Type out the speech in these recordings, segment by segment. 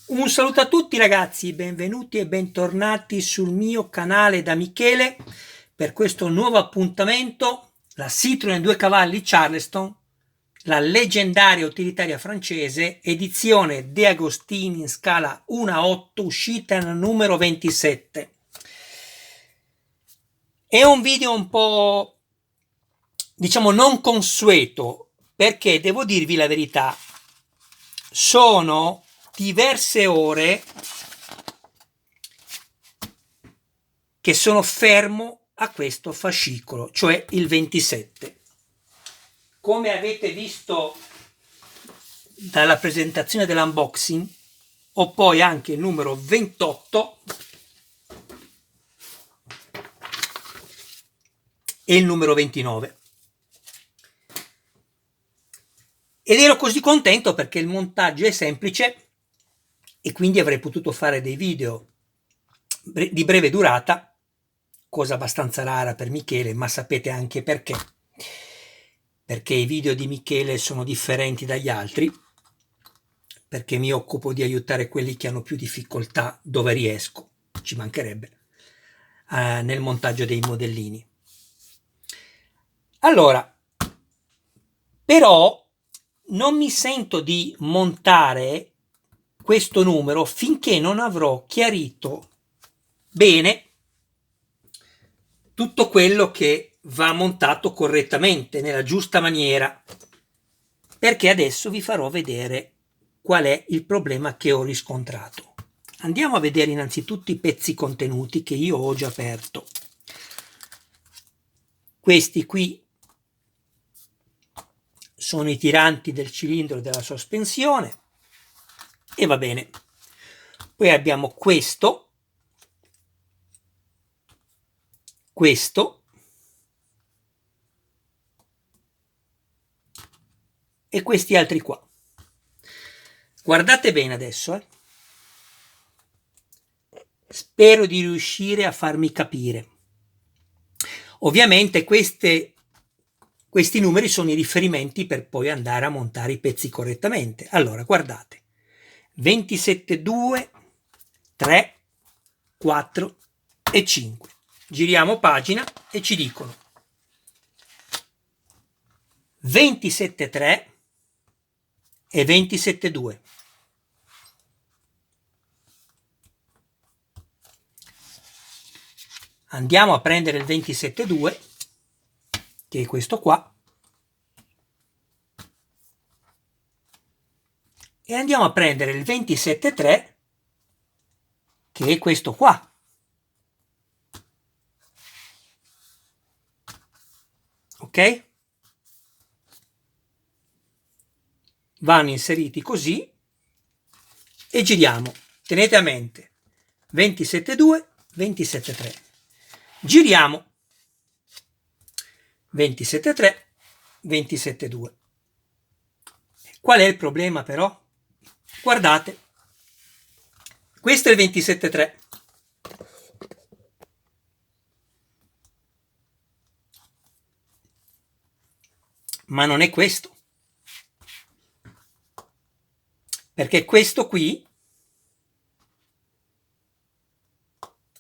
Un saluto a tutti ragazzi, benvenuti e bentornati sul mio canale da Michele per questo nuovo appuntamento, la Citroen 2 cavalli Charleston, la leggendaria utilitaria francese, edizione De Agostini in scala 1:8, uscita nel numero 27. È un video un po', diciamo, non consueto, perché devo dirvi la verità, sono diverse ore che sono fermo a questo fascicolo, cioè il 27. Come avete visto dalla presentazione dell'unboxing, ho poi anche il numero 28 e il numero 29. Ed ero così contento perché il montaggio è semplice e quindi avrei potuto fare dei video di breve durata, cosa abbastanza rara per Michele, ma sapete anche perché. Perché i video di Michele sono differenti dagli altri, perché mi occupo di aiutare quelli che hanno più difficoltà dove riesco, ci mancherebbe, nel montaggio dei modellini. Allora, però non mi sento di montare questo numero finché non avrò chiarito bene tutto quello che va montato correttamente, nella giusta maniera, perché adesso vi farò vedere qual è il problema che ho riscontrato. Andiamo a vedere innanzitutto i pezzi contenuti che io ho già aperto. Questi qui sono i tiranti del cilindro della sospensione e va bene. Poi abbiamo questo e questi altri qua. Guardate bene adesso, Spero di riuscire a farmi capire. Ovviamente questi numeri sono i riferimenti per poi andare a montare i pezzi correttamente. Allora, guardate. 27, 2, 3, 4 e 5. Giriamo pagina e ci dicono 27, 3 e 27, 2. Andiamo a prendere il 27,2, che è questo qua, e andiamo a prendere il 27,3, che è questo qua. Ok? Vanno inseriti così e giriamo. Tenete a mente 27,2, 27,3. Giriamo 27,3, 27,2. Qual è il problema però? Guardate, questo è il 27,3. Ma non è questo. Perché questo qui,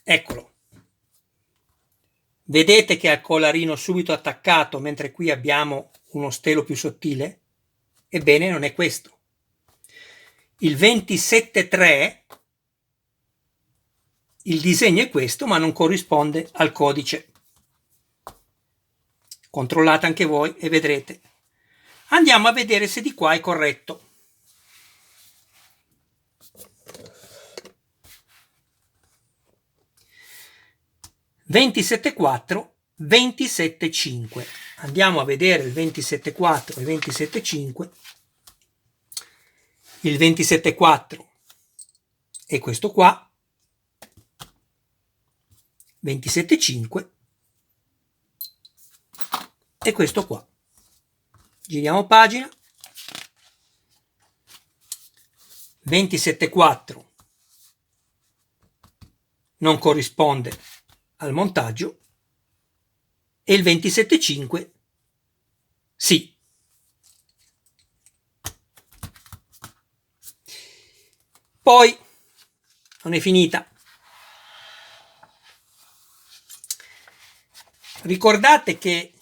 eccolo. Vedete che ha il collarino subito attaccato, mentre qui abbiamo uno stelo più sottile? Ebbene, non è questo. Il 27,3, il disegno è questo, ma non corrisponde al codice. Controllate anche voi e vedrete. Andiamo a vedere se di qua è corretto. (27,4), 27,5. Andiamo a vedere il 27,4 e 27,5. Il 27,4 è questo qua, 27,5 e questo qua. Giriamo pagina. 27,4 non corrisponde al montaggio e il 27,5 sì. Poi non è finita. Ricordate che,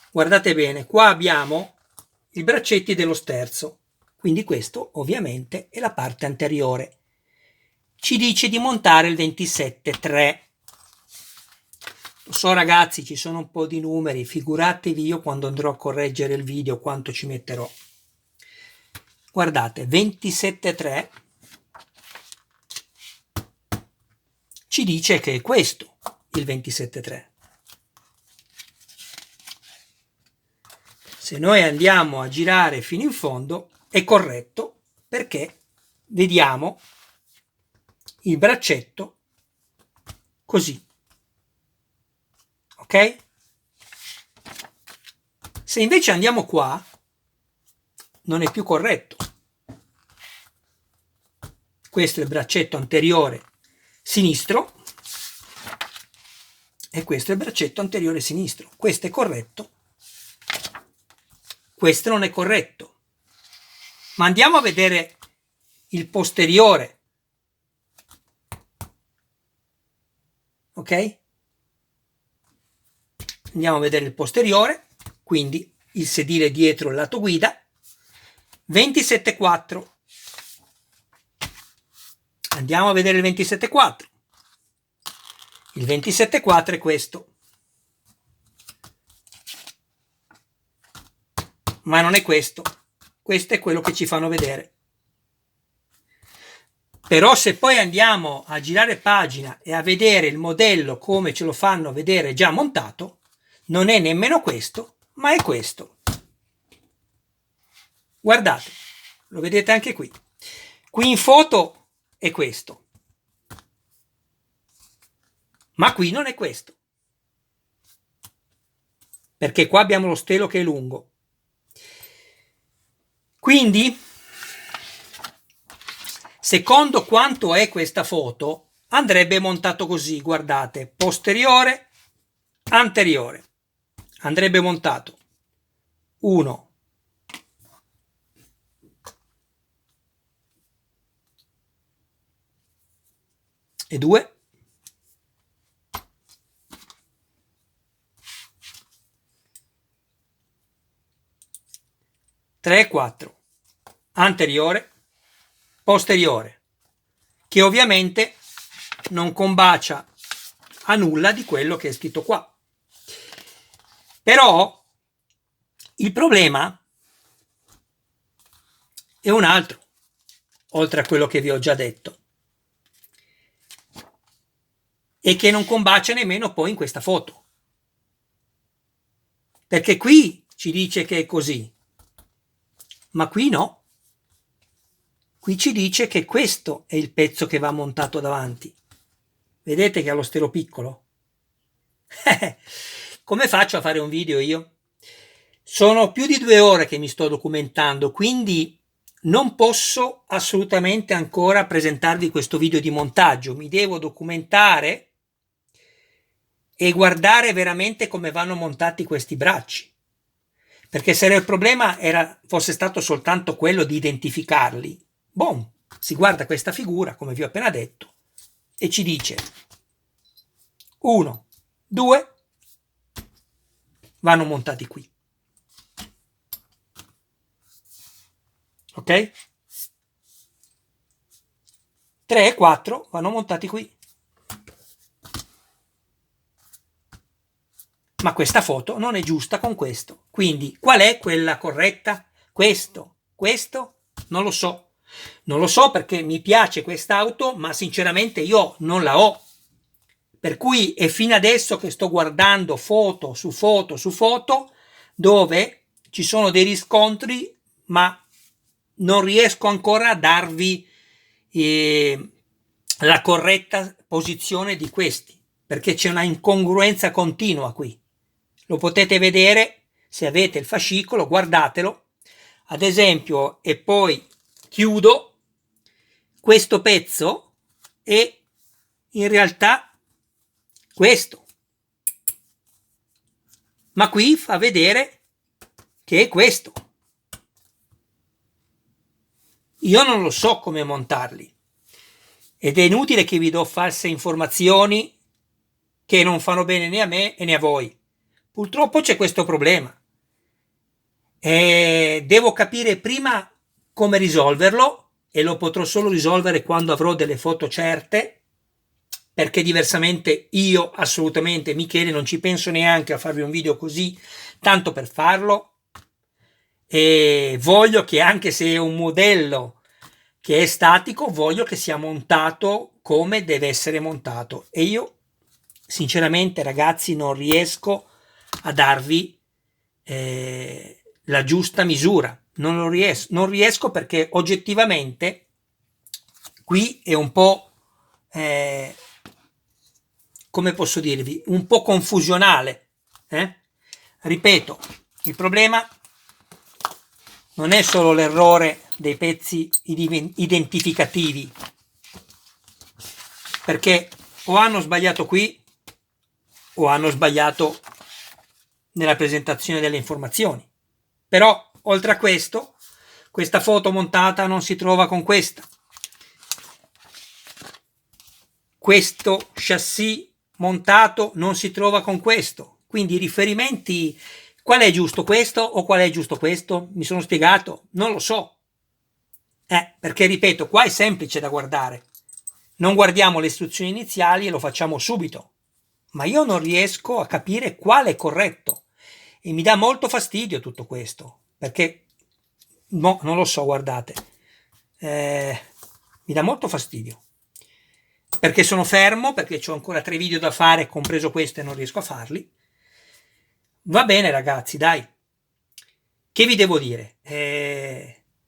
guardate bene, qua abbiamo i braccetti dello sterzo, quindi questo ovviamente è la parte anteriore. Ci dice di montare il 27,3. Lo so ragazzi, ci sono un po' di numeri, figuratevi io quando andrò a correggere il video quanto ci metterò. Guardate, 27,3 ci dice che è questo il 27,3. Se noi andiamo a girare fino in fondo è corretto, perché vediamo il braccetto così, ok? Se invece andiamo qua non è più corretto. Questo è il braccetto anteriore sinistro e questo è il braccetto anteriore sinistro. Questo è corretto, questo non è corretto. Ma andiamo a vedere il posteriore, ok? Andiamo a vedere il posteriore, quindi il sedile dietro il lato guida, 27,4. Andiamo a vedere il 27,4. Il 27,4 è questo. Ma non è questo. Questo è quello che ci fanno vedere. Però se poi andiamo a girare pagina e a vedere il modello come ce lo fanno vedere già montato, non è nemmeno questo, ma è questo. Guardate, lo vedete anche qui. Qui in foto è questo, ma qui non è questo, perché qua abbiamo lo stelo che è lungo. Quindi, secondo quanto è questa foto, andrebbe montato così, guardate, posteriore, anteriore. Andrebbe montato 1, 2, 3, 4. Anteriore, posteriore, che ovviamente non combacia a nulla di quello che è scritto qua. Però il problema è un altro, oltre a quello che vi ho già detto, e che non combacia nemmeno poi in questa foto, perché qui ci dice che è così, ma qui no. Qui ci dice che questo è il pezzo che va montato davanti. Vedete che ha lo stelo piccolo? Come faccio a fare un video io? Sono più di 2 ore che mi sto documentando, quindi non posso assolutamente ancora presentarvi questo video di montaggio. Mi devo documentare e guardare veramente come vanno montati questi bracci. Perché se il problema fosse stato soltanto quello di identificarli, si guarda questa figura, come vi ho appena detto, e ci dice 1, 2, vanno montati qui. Ok? 3 e 4 vanno montati qui. Ma questa foto non è giusta con questo. Quindi qual è quella corretta? Questo? Non lo so. Non lo so perché mi piace quest'auto, ma sinceramente io non la ho. Per cui è fino adesso che sto guardando foto su foto su foto dove ci sono dei riscontri, ma non riesco ancora a darvi la corretta posizione di questi, perché c'è una incongruenza continua qui. Lo potete vedere se avete il fascicolo, guardatelo. Ad esempio, e poi chiudo, questo pezzo è in realtà questo, ma qui fa vedere che è questo. io non lo so come montarli ed è inutile che vi do false informazioni che non fanno bene né a me né a voi. Purtroppo c'è questo problema e devo capire prima come risolverlo, e lo potrò solo risolvere quando avrò delle foto certe, perché diversamente io assolutamente, Michele, non ci penso neanche a farvi un video così tanto per farlo, e voglio che, anche se è un modello che è statico, voglio che sia montato come deve essere montato, e io sinceramente, ragazzi, non riesco a darvi la giusta misura. Non riesco perché oggettivamente qui è un po', come posso dirvi, un po' confusionale. Ripeto, il problema non è solo l'errore dei pezzi identificativi, perché o hanno sbagliato qui o hanno sbagliato nella presentazione delle informazioni. Però oltre a questo, questa foto montata non si trova con questa, questo chassis montato non si trova con questo, quindi i riferimenti, qual è giusto, questo o qual è giusto questo? Mi sono spiegato? Non lo so, perché ripeto, qua è semplice da guardare, non guardiamo le istruzioni iniziali e lo facciamo subito, ma io non riesco a capire quale è corretto e mi dà molto fastidio tutto questo, perché no, non lo so, guardate, mi dà molto fastidio, perché sono fermo, perché ho ancora 3 video da fare, compreso questo, e non riesco a farli. Va bene ragazzi, dai, che vi devo dire?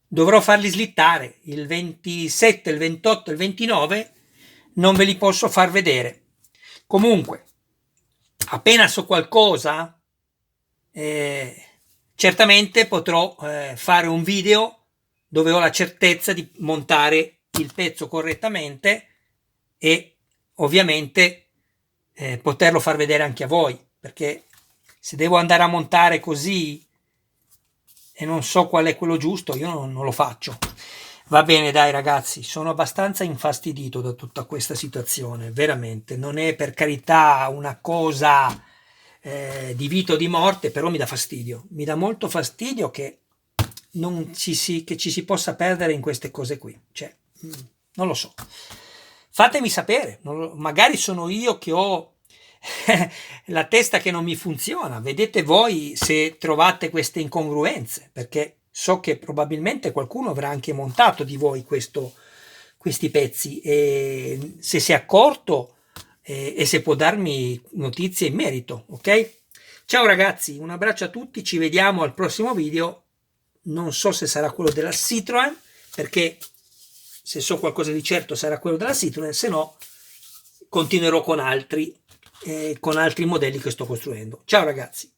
Dovrò farli slittare il 27, il 28, il 29, non ve li posso far vedere. Comunque, appena so qualcosa, certamente potrò fare un video dove ho la certezza di montare il pezzo correttamente e ovviamente poterlo far vedere anche a voi, perché se devo andare a montare così e non so qual è quello giusto, io non lo faccio. Va bene, dai ragazzi, sono abbastanza infastidito da tutta questa situazione, veramente. Non è, per carità, una cosa di vita o di morte, però mi dà fastidio. Mi dà molto fastidio che che ci si possa perdere in queste cose qui. Cioè, non lo so. Fatemi sapere, magari sono io che ho la testa che non mi funziona. Vedete voi se trovate queste incongruenze, perché so che probabilmente qualcuno avrà anche montato di voi questi pezzi, e se si è accorto e se può darmi notizie in merito, ok? Ciao ragazzi, un abbraccio a tutti, ci vediamo al prossimo video. Non so se sarà quello della Citroen, perché se so qualcosa di certo sarà quello della Citroen, se no continuerò con altri modelli che sto costruendo. Ciao ragazzi.